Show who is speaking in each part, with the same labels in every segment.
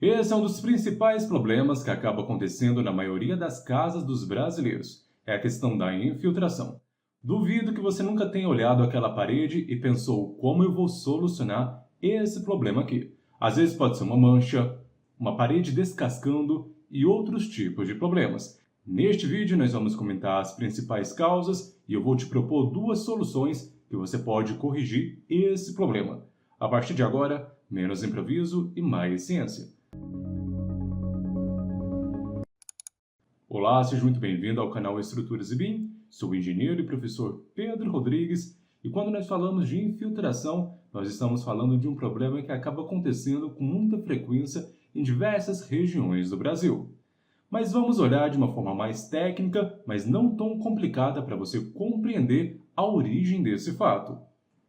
Speaker 1: Esse é um dos principais problemas que acaba acontecendo na maioria das casas dos brasileiros. É a questão da infiltração. Duvido que você nunca tenha olhado aquela parede e pensou como eu vou solucionar esse problema aqui. Às vezes pode ser uma mancha, uma parede descascando e outros tipos de problemas. Neste vídeo nós vamos comentar as principais causas e eu vou te propor duas soluções que você pode corrigir esse problema. A partir de agora, menos improviso e mais ciência. Olá, seja muito bem-vindo ao canal Estruturas e BIM. Sou o engenheiro e professor Pedro Rodrigues e quando nós falamos de infiltração, nós estamos falando de um problema que acaba acontecendo com muita frequência em diversas regiões do Brasil. Mas vamos olhar de uma forma mais técnica, mas não tão complicada para você compreender a origem desse fato.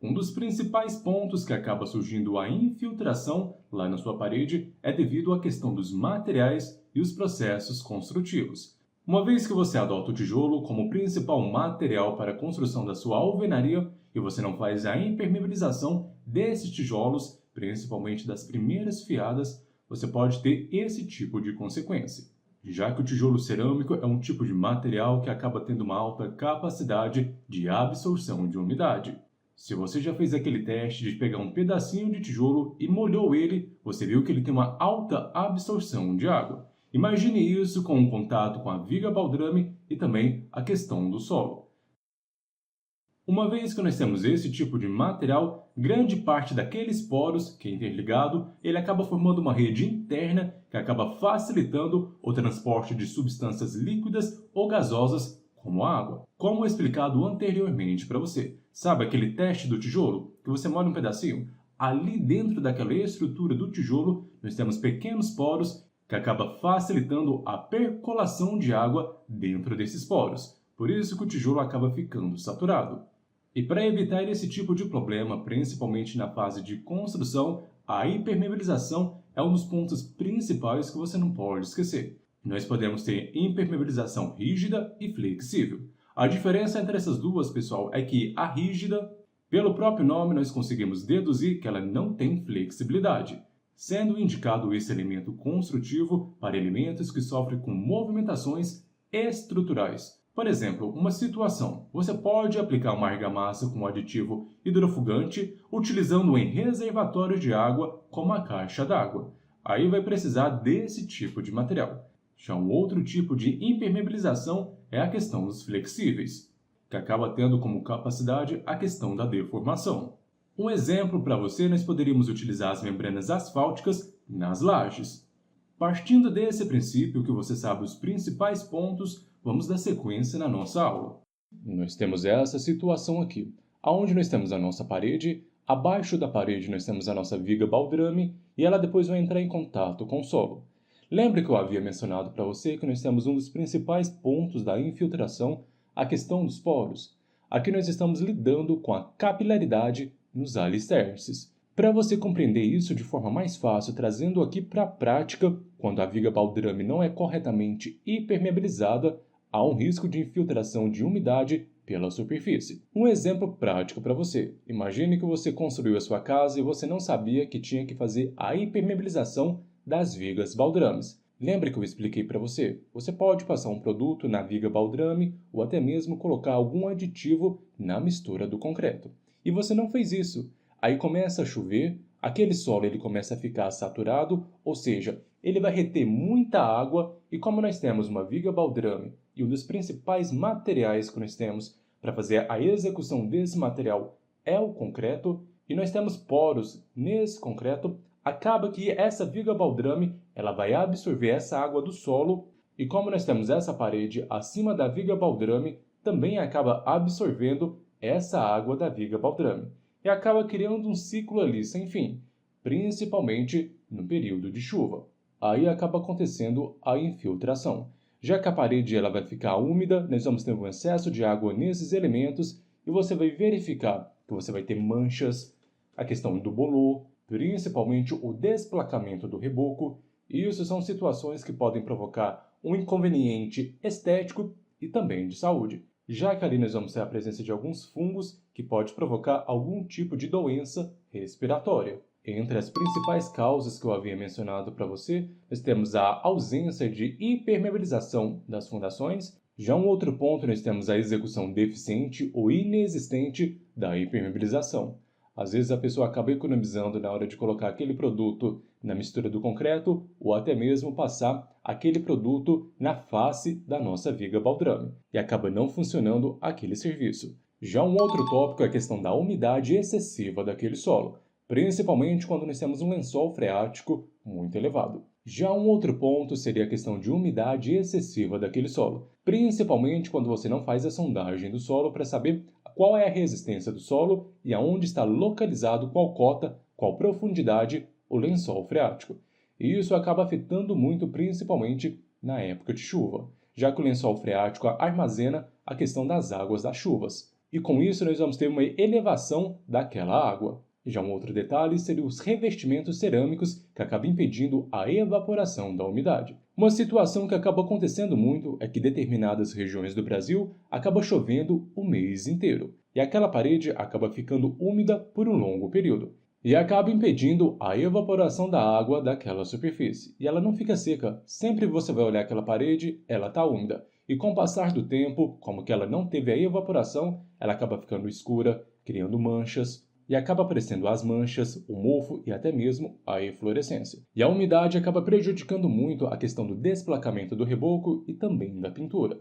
Speaker 1: Um dos principais pontos que acaba surgindo a infiltração lá na sua parede é devido à questão dos materiais e os processos construtivos. Uma vez que você adota o tijolo como principal material para a construção da sua alvenaria e você não faz a impermeabilização desses tijolos, principalmente das primeiras fiadas, você pode ter esse tipo de consequência. Já que o tijolo cerâmico é um tipo de material que acaba tendo uma alta capacidade de absorção de umidade. Se você já fez aquele teste de pegar um pedacinho de tijolo e molhou ele, você viu que ele tem uma alta absorção de água. Imagine isso com o contato com a viga baldrame e também a questão do solo. Uma vez que nós temos esse tipo de material, grande parte daqueles poros que é interligado, ele acaba formando uma rede interna que acaba facilitando o transporte de substâncias líquidas ou gasosas como a água. Como explicado anteriormente para você. Sabe aquele teste do tijolo? Que você molha um pedacinho? Ali dentro daquela estrutura do tijolo, nós temos pequenos poros que acaba facilitando a percolação de água dentro desses poros. Por isso que o tijolo acaba ficando saturado. E para evitar esse tipo de problema, principalmente na fase de construção, a impermeabilização é um dos pontos principais que você não pode esquecer. Nós podemos ter impermeabilização rígida e flexível. A diferença entre essas duas, pessoal, é que a rígida, pelo próprio nome, nós conseguimos deduzir que ela não tem flexibilidade, sendo indicado esse elemento construtivo para elementos que sofrem com movimentações estruturais. Por exemplo, uma situação. Você pode aplicar uma argamassa com aditivo hidrofugante utilizando em reservatórios de água como a caixa d'água. Aí vai precisar desse tipo de material. Já um outro tipo de impermeabilização é a questão dos flexíveis, que acaba tendo como capacidade a questão da deformação. Um exemplo para você, nós poderíamos utilizar as membranas asfálticas nas lajes. Partindo desse princípio que você sabe os principais pontos, vamos dar sequência na nossa aula. Nós temos essa situação aqui, onde nós temos a nossa parede, abaixo da parede nós temos a nossa viga baldrame e ela depois vai entrar em contato com o solo. Lembre que eu havia mencionado para você que nós temos um dos principais pontos da infiltração, a questão dos poros. Aqui nós estamos lidando com a capilaridade nos alicerces. Para você compreender isso de forma mais fácil, trazendo aqui para a prática, quando a viga baldrame não é corretamente impermeabilizada, há um risco de infiltração de umidade pela superfície. Um exemplo prático para você. Imagine que você construiu a sua casa e você não sabia que tinha que fazer a impermeabilização das vigas baldrames. Lembre que eu expliquei para você? Você pode passar um produto na viga baldrame ou até mesmo colocar algum aditivo na mistura do concreto. E você não fez isso. Aí começa a chover, aquele solo ele começa a ficar saturado, ou seja, ele vai reter muita água e como nós temos uma viga baldrame e um dos principais materiais que nós temos para fazer a execução desse material é o concreto e nós temos poros nesse concreto, acaba que essa viga baldrame ela vai absorver essa água do solo e como nós temos essa parede acima da viga baldrame, também acaba absorvendo essa água da viga baldrame e acaba criando um ciclo ali sem fim, principalmente no período de chuva. Aí acaba acontecendo a infiltração. Já que a parede ela vai ficar úmida, nós vamos ter um excesso de água nesses elementos e você vai verificar que você vai ter manchas, a questão do bolor, principalmente o desplacamento do reboco. Isso são situações que podem provocar um inconveniente estético e também de saúde. Já que ali nós vamos ter a presença de alguns fungos que pode provocar algum tipo de doença respiratória. Entre as principais causas que eu havia mencionado para você, nós temos a ausência de impermeabilização das fundações. Já um outro ponto, nós temos a execução deficiente ou inexistente da impermeabilização. Às vezes a pessoa acaba economizando na hora de colocar aquele produto na mistura do concreto ou até mesmo passar aquele produto na face da nossa viga baldrame e acaba não funcionando aquele serviço. Já um outro tópico é a questão da umidade excessiva daquele solo, principalmente quando nós temos um lençol freático muito elevado. Já um outro ponto seria a questão de umidade excessiva daquele solo, principalmente quando você não faz a sondagem do solo para saber qual é a resistência do solo e aonde está localizado qual cota, qual profundidade o lençol freático. E isso acaba afetando muito principalmente na época de chuva, já que o lençol freático armazena a questão das águas das chuvas. E com isso nós vamos ter uma elevação daquela água. Já um outro detalhe seria os revestimentos cerâmicos que acabam impedindo a evaporação da umidade. Uma situação que acaba acontecendo muito é que determinadas regiões do Brasil acaba chovendo o mês inteiro e aquela parede acaba ficando úmida por um longo período e acaba impedindo a evaporação da água daquela superfície. E ela não fica seca. Sempre que você vai olhar aquela parede, ela está úmida. E com o passar do tempo, como que ela não teve a evaporação, ela acaba ficando escura, criando manchas, e acaba aparecendo as manchas, o mofo e até mesmo a eflorescência. E a umidade acaba prejudicando muito a questão do desplacamento do reboco e também da pintura.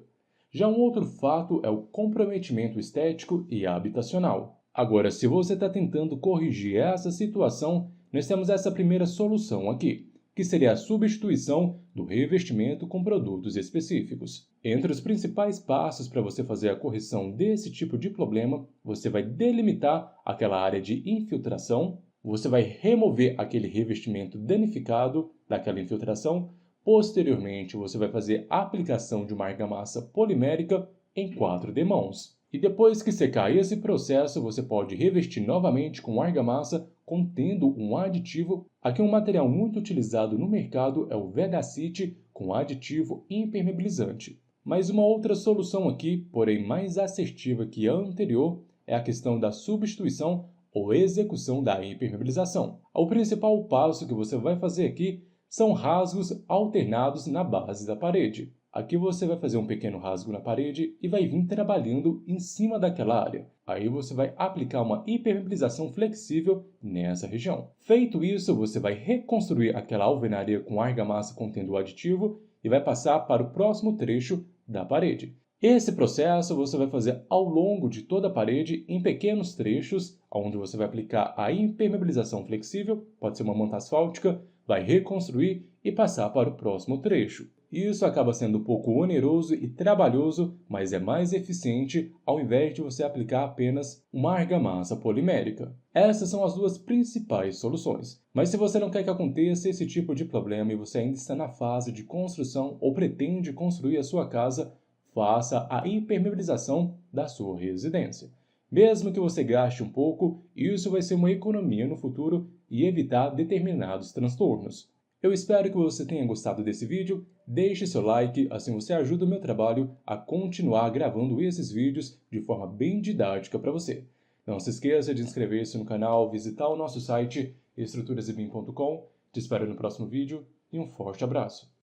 Speaker 1: Já um outro fato é o comprometimento estético e habitacional. Agora, se você está tentando corrigir essa situação, nós temos essa primeira solução aqui, que seria a substituição do revestimento com produtos específicos. Entre os principais passos para você fazer a correção desse tipo de problema, você vai delimitar aquela área de infiltração, você vai remover aquele revestimento danificado daquela infiltração, posteriormente você vai fazer a aplicação de uma argamassa polimérica em 4 demãos. E depois que secar esse processo, você pode revestir novamente com argamassa contendo um aditivo. Aqui um material muito utilizado no mercado é o VHCite com aditivo impermeabilizante. Mas uma outra solução aqui, porém mais assertiva que a anterior, é a questão da substituição ou execução da impermeabilização. O principal passo que você vai fazer aqui são rasgos alternados na base da parede. Aqui você vai fazer um pequeno rasgo na parede e vai vir trabalhando em cima daquela área. Aí você vai aplicar uma impermeabilização flexível nessa região. Feito isso, você vai reconstruir aquela alvenaria com argamassa contendo o aditivo e vai passar para o próximo trecho da parede. Esse processo você vai fazer ao longo de toda a parede em pequenos trechos, onde você vai aplicar a impermeabilização flexível, pode ser uma manta asfáltica, vai reconstruir e passar para o próximo trecho. Isso acaba sendo um pouco oneroso e trabalhoso, mas é mais eficiente ao invés de você aplicar apenas uma argamassa polimérica. Essas são as duas principais soluções. Mas se você não quer que aconteça esse tipo de problema e você ainda está na fase de construção ou pretende construir a sua casa, faça a impermeabilização da sua residência. Mesmo que você gaste um pouco, isso vai ser uma economia no futuro e evitar determinados transtornos. Eu espero que você tenha gostado desse vídeo, deixe seu like, assim você ajuda o meu trabalho a continuar gravando esses vídeos de forma bem didática para você. Não se esqueça de inscrever-se no canal, visitar o nosso site estruturasebim.com. Te espero no próximo vídeo e um forte abraço!